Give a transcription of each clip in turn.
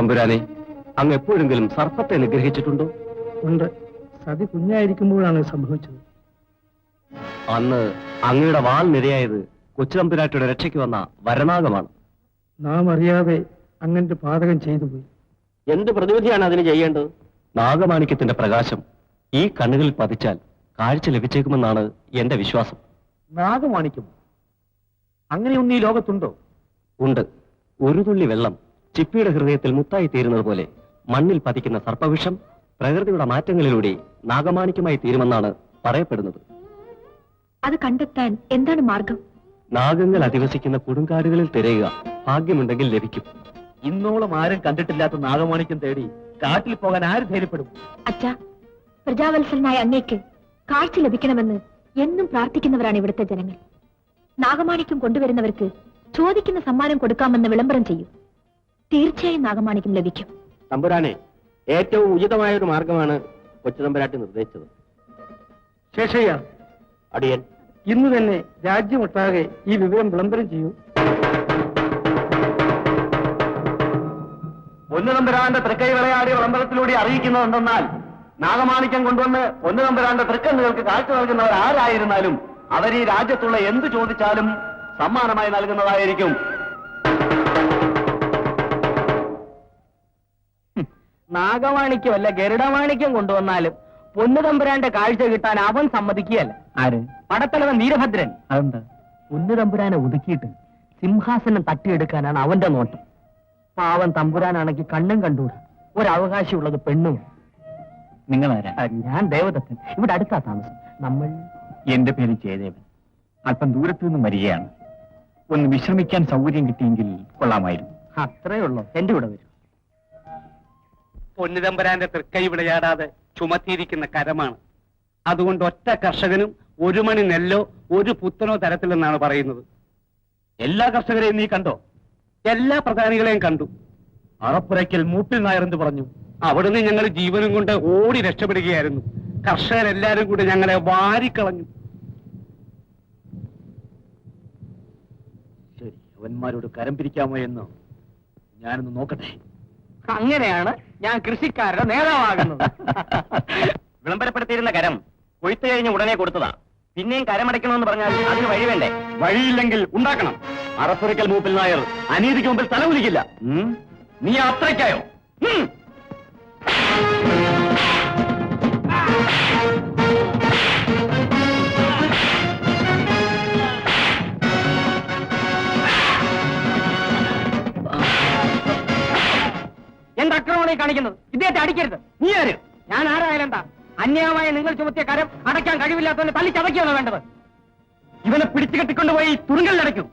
തമ്പുരാനെ, അങ്ങ് എപ്പോഴെങ്കിലും സർപ്പത്തെ നിഗ്രഹിച്ചിട്ടുണ്ടോ? ഉണ്ട്. സതി കുഞ്ഞായിരിക്കുമ്പോഴാണ് സംഭവിച്ചത്. അന്ന് അങ്ങയുടെ വാൾ നിരയായത് കൊച്ചുതമ്പുരാട്ടിയുടെ രക്ഷയ്ക്ക് വന്ന വരനാഗമാണ്. നാം അറിയാതെ അങ്ങന്റെ പാതകം ചെയ്തു പോയി. എന്ത് പ്രതിവിധിയാണ് അതിന് ചെയ്യേണ്ടത്? നാഗമാണിക്യത്തിന്റെ പ്രകാശം ഈ കണ്ണുകളിൽ പതിച്ചാൽ കാഴ്ച ലഭിച്ചേക്കുമെന്നാണ് എന്റെ വിശ്വാസം. നാഗമാണിക്യം അങ്ങനെയൊന്നും ഈ ലോകത്തുണ്ടോ? ഉണ്ട്. ഒരു തുള്ളി വെള്ളം ചിപ്പിയുടെ ഹൃദയത്തിൽ മുത്തായി തീരുന്നത് പോലെ മണ്ണിൽ പതിക്കുന്ന സർപ്പവിഷം പ്രകൃതിയുടെ മാറ്റങ്ങളിലൂടെ നാഗമാണിക്യമായി തീരുമെന്നാണ് പറയപ്പെടുന്നത്. അത് കണ്ടെത്താൻ എന്താണ് മാർഗം? നാഗങ്ങൾ അധിവസിക്കുന്ന കൊടുങ്കാടുകളിൽ തിരയുക. ഭാഗ്യമുണ്ടെങ്കിൽ ലഭിക്കും. ഇന്നോളം ആരും കണ്ടിട്ടില്ലാത്ത നാഗമാണിക്യം തേടി കാട്ടിൽ പോകാൻ ആര് ധൈര്യപ്പെടും? അച്ഛാ, പ്രജാവത്സലനായ അങ്ങേക്ക് കാഴ്ച ലഭിക്കണമെന്ന് എന്നും പ്രാർത്ഥിക്കുന്നവരാണ് ഇവിടുത്തെ ജനങ്ങൾ. നാഗമാണിക്യം കൊണ്ടുവരുന്നവർക്ക് ചോദിക്കുന്ന സമ്മാനം കൊടുക്കാമെന്ന് വിളംബരം ചെയ്യും. തീർച്ചയായും നാഗമാണിക്യം ലഭിക്കും. തമ്പുരാനെ, ഏറ്റവും ഉചിതമായ ഒരു മാർഗമാണ് കൊച്ചുതമ്പുരാട്ടി നിർദ്ദേശിച്ചത്. ശേഷയ്യ, അടിയൻ ഇന്ന് തന്നെ രാജ്യമൊട്ടാകെ ഈ വിവരം വിളംബരം ചെയ്യൂ. പൊന്നുതമ്പുരാന്റെ തൃക്കൈ വിളയാടിയ വിളംബരത്തിലൂടെ അറിയിക്കുന്നതെന്തെന്നാൽ, നാഗമാണിക്യം കൊണ്ടുവന്ന് പൊന്നുതമ്പുരാന്റെ തൃക്കണ്ണുകൾക്ക് കാഴ്ച നൽകുന്നവർ ആരായിരുന്നാലും അവർ ഈ രാജ്യത്തുള്ള എന്ത് ചോദിച്ചാലും സമ്മാനമായി നൽകുന്നതായിരിക്കും. നാഗമാണിക്യമല്ല, ഗരുഡമാണിക്യം കൊണ്ടുവന്നാലും പൊന്നുതമ്പുരാന്റെ കാഴ്ച കിട്ടാൻ അവൻ സമ്മതിക്കുകയല്ല. ആര്? പടത്തലവൻ വീരഭദ്രൻ. അതെന്താ? പൊന്നുതമ്പുരാനെ ഒതുക്കിയിട്ട് സിംഹാസനം തട്ടിയെടുക്കാനാണ് അവന്റെ നോട്ടം. പാവൻ തമ്പുരാനാണെങ്കിൽ കണ്ണും കണ്ടൂടാ. ഒരവകാശമുള്ളത് പെണ്ണും. നിങ്ങളാരാ? ഞാൻ ദേവദത്തൻ. ഇവിടെ അടുത്താ താമസം. നമ്മൾ... എന്റെ പേര് ജയദേവൻ. അല്പം ദൂരത്തു നിന്നും വരികയാണ്. ഒന്ന് വിശ്രമിക്കാൻ സൗകര്യം കിട്ടിയെങ്കിൽ കൊള്ളാമായിരുന്നു. അത്രേ ഉള്ളൂ. എന്റെ കൂടെ വരും. പൊന്നുതമ്പുരാന്റെ തൃക്കൈ വിളയാടാതെ ചുമത്തിയിരിക്കുന്ന കരമാണ്. അതുകൊണ്ട് ഒറ്റ കർഷകനും ഒരു മണി നെല്ലോ ഒരു പുത്തനോ തരത്തിലെന്നാണ് പറയുന്നത്. എല്ലാ കർഷകരെയും നീ കണ്ടോ? എല്ലാ പ്രധാനികളെയും കണ്ടു. അറപ്പുരയ്ക്കൽ മൂപ്പിൽ നായർ എന്ന് പറഞ്ഞു. അവിടുന്ന് ഞങ്ങൾ ജീവനും കൊണ്ട് ഓടി രക്ഷപ്പെടുകയായിരുന്നു. കർഷകരെല്ലാരും കൂടി ഞങ്ങളെ വാരിക്കളഞ്ഞു. ശരി, അവന്മാരോട് കരം പിരിക്കാമോ എന്ന് ഞാനൊന്ന് നോക്കട്ടെ. അങ്ങനെയാണ് ഞാൻ കൃഷിക്കാരുടെ നേതാവാകുന്നത്. വിളംബരപ്പെടുത്തിയിരുന്ന കരം കൊയ്ത്തു കഴിഞ്ഞ് ഉടനെ കൊടുത്തതാ. പിന്നെയും കരമടയ്ക്കണമെന്ന് പറഞ്ഞാൽ അതിന് വഴി വേണ്ടേ? വഴിയില്ലെങ്കിൽ ഉണ്ടാക്കണം. അറപ്പുരയ്ക്കൽ മൂപ്പിൽ നായർ അനീതിക്ക് മുമ്പിൽ തലകുലിക്കില്ല. നീ അത്രയ്ക്കായോ? എന്ത് അക്രമമാണ് കാണിക്കുന്നത്? ഇദ്ദേഹത്തെ അടിക്കരുത്. നീ ആര്? ഞാൻ ആരായാലും എന്താ? അന്യായമായി നിങ്ങൾ ചുമത്തിയ കരം അടയ്ക്കാൻ കഴിവില്ലാത്തവനെ തല്ലിച്ചതയ്ക്കുകയാണോ വേണ്ടത്? ഇവനെ പിടിച്ചു കെട്ടിക്കൊണ്ടുപോയി തുറുങ്കലിൽ അടയ്ക്കൂ.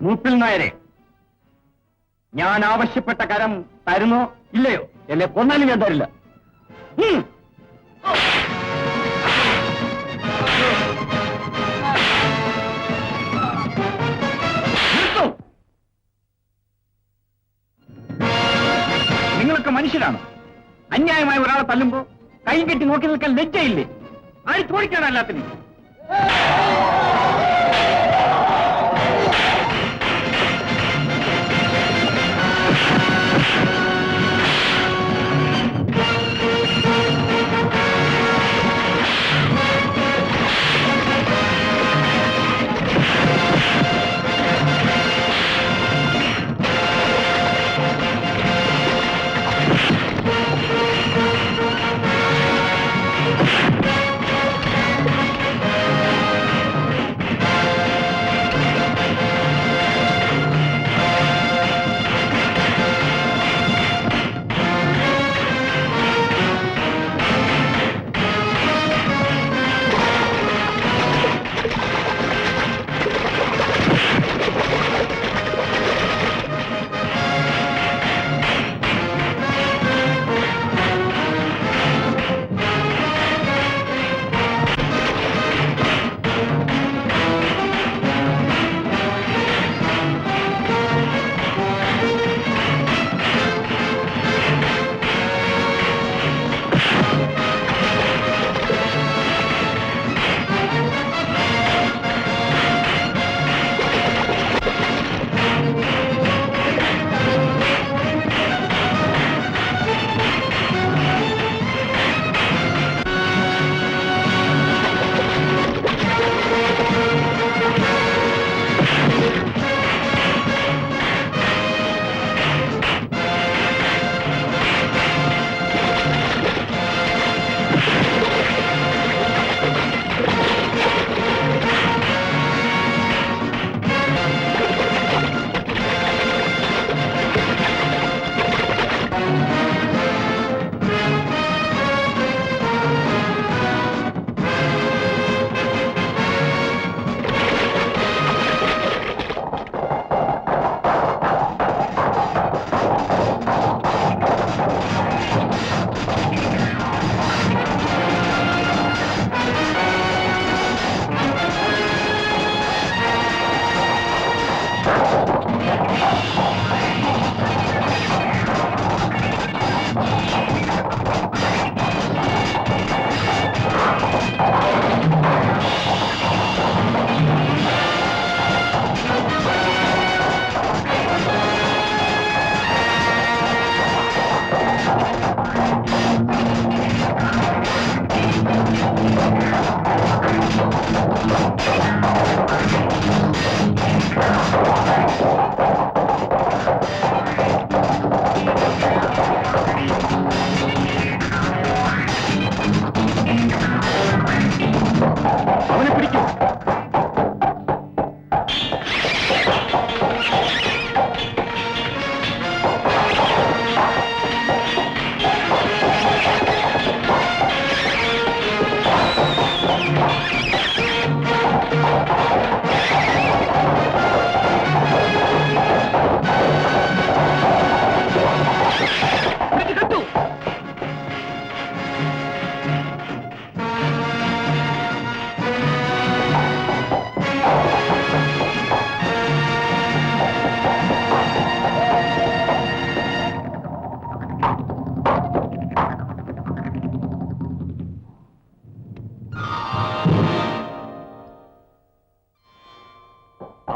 മൂപ്പിൽ നായരെ, ഞാൻ ആവശ്യപ്പെട്ട കരം തരുന്നോ ഇല്ലയോ? എന്നെ കൊന്നാലും ഞാൻ തരില്ല. നിങ്ങളൊക്കെ മനുഷ്യരാണ്. അന്യായമായ ഒരാളെ തല്ലുമ്പോ കൈ കെട്ടി നോക്കി നിൽക്കാൻ ലജ്ജയില്ലേ? ആര് ചോദിക്കാണ് എല്ലാത്തിനും?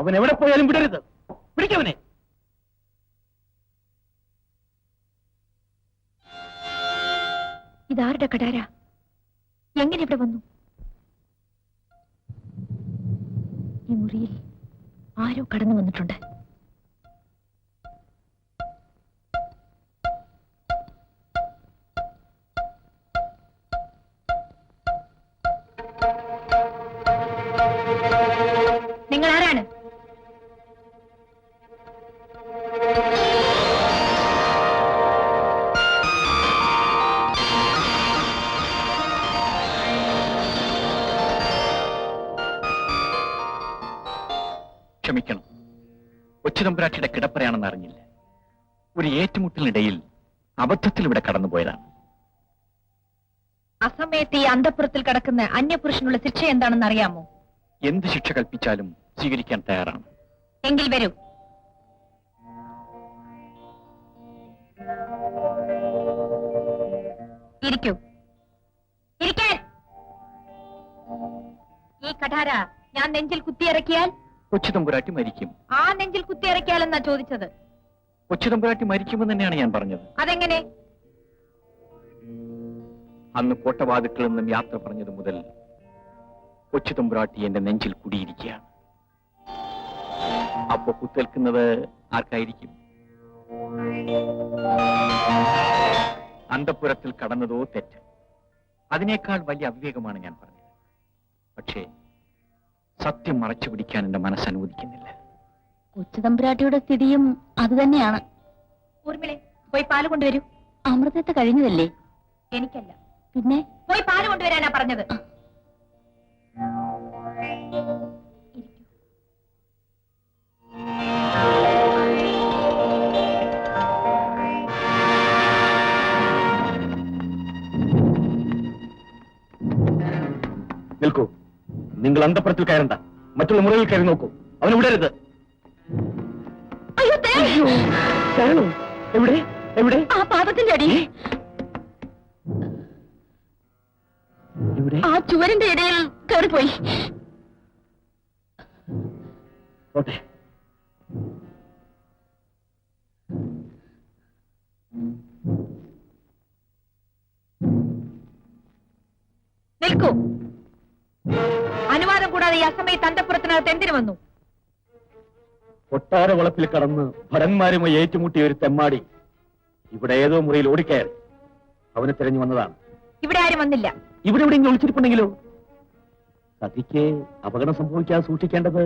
അവൻ എവിടെ പോയാലും വിടരുത്. പിടിക്കവനെ. ഇതാരുടെ കടാര? എങ്ങനെ ഇവിടെ വന്നു? ഈ മുറിയിൽ ആരോ കടന്നു വന്നിട്ടുണ്ട്. നിങ്ങൾ ആരാണ്? ക്ഷമിക്കണം, കൊച്ചുതമ്പുരാട്ടിയുടെ കിടപ്പറയാണെന്ന് അറിഞ്ഞില്ല. ഒരു ഏറ്റുമുട്ടലിനിടയിൽ അബദ്ധത്തിൽ ഇവിടെ കടന്നുപോയതാണ്. അസമയത്ത് ഈ അന്തഃപുരത്തിൽ കിടക്കുന്ന അന്യപുരുഷനുള്ള ശിക്ഷ എന്താണെന്ന് അറിയാമോ? എന്ത് ശിക്ഷ കൽപ്പിച്ചാലും സ്വീകരിക്കാൻ തയ്യാറാണ്. എങ്കിൽ വരൂ. ഇരിക്കൂ. ഇരിക്കാൻ. ഈ കഠാര ഞാൻ നെഞ്ചിൽ കുത്തിയിറക്കിയാൽ കൊച്ചുതമ്പുരാട്ടി മരിക്കും. ആ നെഞ്ചിൽ കുത്തിയിറക്കിയാൽ എന്നാ ചോദിച്ചത്. കൊച്ചുതമ്പുരാട്ടി മരിക്കുമെന്ന് തന്നെയാണ് ഞാൻ പറഞ്ഞത്. അതെങ്ങനെ? അന്ന് കോട്ടവാതിക്കിൽ നിന്നും യാത്ര പറഞ്ഞത് മുതൽ കൊച്ചുതമ്പുരാട്ടി എന്റെ നെഞ്ചിൽ കുടിയിരിക്കുകയാണ്. അപ്പോ കുത്തേൽക്കുന്നത് ആർക്കായിരിക്കും? അന്തഃപുരത്തിൽ കടന്നതോ തെറ്റ്. അതിനേക്കാൾ വലിയ അവിവേകമാണ് ഞാൻ പറഞ്ഞത്. പക്ഷേ സത്യം മറച്ചു പിടിക്കാൻ എന്റെ മനസ്സനുവദിക്കുന്നില്ല. കൊച്ചുതമ്പുരാട്ടിയുടെ സ്ഥിതിയും അതുതന്നെയാണ്. ഊർമിളെ, പോയി പാല് കൊണ്ടുവരൂ. അമൃതത്തെ കഴിഞ്ഞതല്ലേ? എനിക്കല്ല. പിന്നെ പോയി പാല് കൊണ്ടുവരാനാ പറഞ്ഞത്. നിൽക്കൂ. നിങ്ങൾ അന്തഃപുരത്തിൽ കയറണ്ട. മറ്റുള്ള മുറിയിൽ കയറി നോക്കൂ. അവന് വിടരുത്. എവിടെ എവിടെ? ആ പാദത്തിന്റെ അടി. എവിടെ? ആ ചുവരിന്റെ ഇടയിൽ കയറിപ്പോയി. ഓട്ടെ. നിൽക്കൂ. അനുവാദം കൂടാതെ ഈ അസമയത്ത് അന്തഃപുരത്തിനകത്ത് എന്തിനു വന്നു? കൊട്ടാര വളപ്പിൽ കടന്ന് ഭടന്മാരുമായി ഏറ്റുമുട്ടിയ ഒരു തെമ്മാടി ഇവിടെ ഏതോ മുറിയിൽ ഓടിക്കയറി. അവനെ തിരഞ്ഞു വന്നതാണ്. ഇവിടെ ആരും വന്നില്ല. ഇവിടെ എവിടെയെങ്കിലും ഒളിച്ചിരിപ്പുണ്ടെങ്കിലോ? സതിക്ക് അപകടം സംഭവിക്കാതെ സൂക്ഷിക്കേണ്ടത്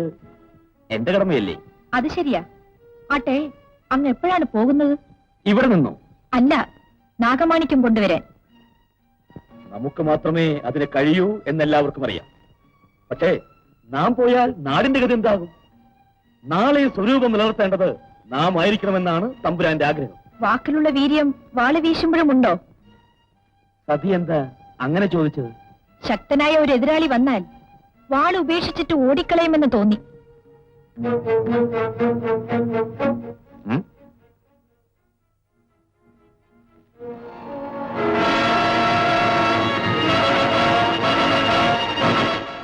എന്റെ കടമയല്ലേ? അത് ശരിയാ. ആട്ടെ, അങ്ങ് എപ്പോഴാണ് പോകുന്നത്? ഇവിടെ നിന്നോ? അല്ല, നാഗമാണിക്യം കൊണ്ടുവരാൻ. നമുക്ക് മാത്രമേ അതിന് കഴിയൂ എന്നെല്ലാവർക്കും അറിയാം. പക്ഷേ നാം പോയാൽ നാടിന്റെ ഗതി എന്താകും? നാളെ സ്വരൂപം നിലനിർത്തേണ്ടത് നാം ആയിരിക്കണമെന്നാണ് തമ്പുരാന്റെ ആഗ്രഹം. വാക്കിലുള്ള വീര്യം വാള് വീശുമ്പോഴും ഉണ്ടോ? സതി എന്താ അങ്ങനെ ചോദിച്ചത്? ശക്തനായ ഒരു എതിരാളി വന്നാൽ വാൾ ഉപേക്ഷിച്ചിട്ട് ഓടിക്കളയുമെന്ന് തോന്നി.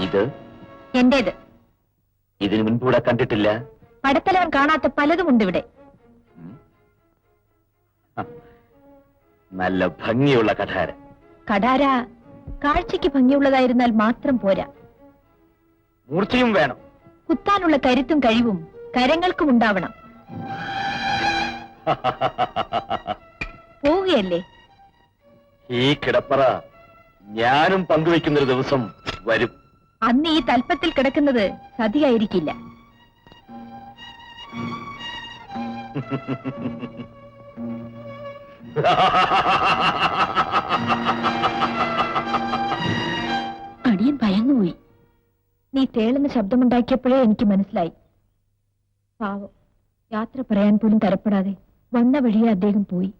ഇത് എന്റേത്. ഇതിനു മുൻപൂടെ കണ്ടിട്ടില്ല. പടത്തലവൻ കാണാത്ത പലതുമുണ്ട് ഇവിടെ. നല്ല ഭംഗിയുള്ള കഠാര. കഠാര കാഴ്ചയ്ക്ക് ഭംഗിയുള്ളതായിരുന്നാൽ മാത്രം പോരാ, മൂർച്ചയും വേണം. കുത്താനുള്ള കരുത്തും കഴിവും കരങ്ങൾക്കും ഉണ്ടാവണം. പോവുകയല്ലേ? ഈ കിടപ്പറ ഞാനും പങ്കുവെക്കുന്നൊരു ദിവസം വരും. അന്ന് ഈ തൽപ്പത്തിൽ കിടക്കുന്നത് സതിയായിരിക്കില്ല. അടിയൻ ഭയന്നുപോയി. നീ തേളുന്ന ശബ്ദമുണ്ടാക്കിയപ്പോഴേ എനിക്ക് മനസ്സിലായി. പാവം, യാത്ര പറയാൻ പോലും തരപ്പെടാതെ വന്ന വഴിയെ അദ്ദേഹം പോയി.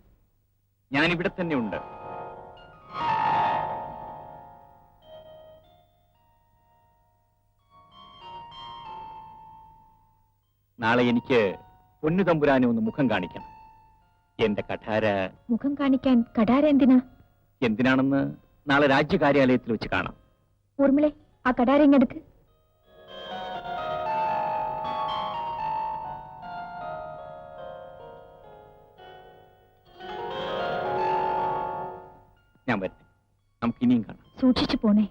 ഞാൻ ഇവിടെ തന്നെ ഉണ്ട്. നാളെ എനിക്ക് പൊന്നു തമ്പുരാനെ ഒന്ന് മുഖം കാണിക്കണം. എന്റെ കഠാര. മുഖം കാണിക്കാൻ കഠാര എന്തിനാ? എന്തിനാണെന്ന് നാളെ രാജ്യകാര്യാലയത്തിൽ വെച്ച് കാണാം. ഊർമിളെ, ആ കഠാര ഇങ്ങെടുക്ക്. ഇനിയും കാണാം. സൂക്ഷിച്ചു പോണേ.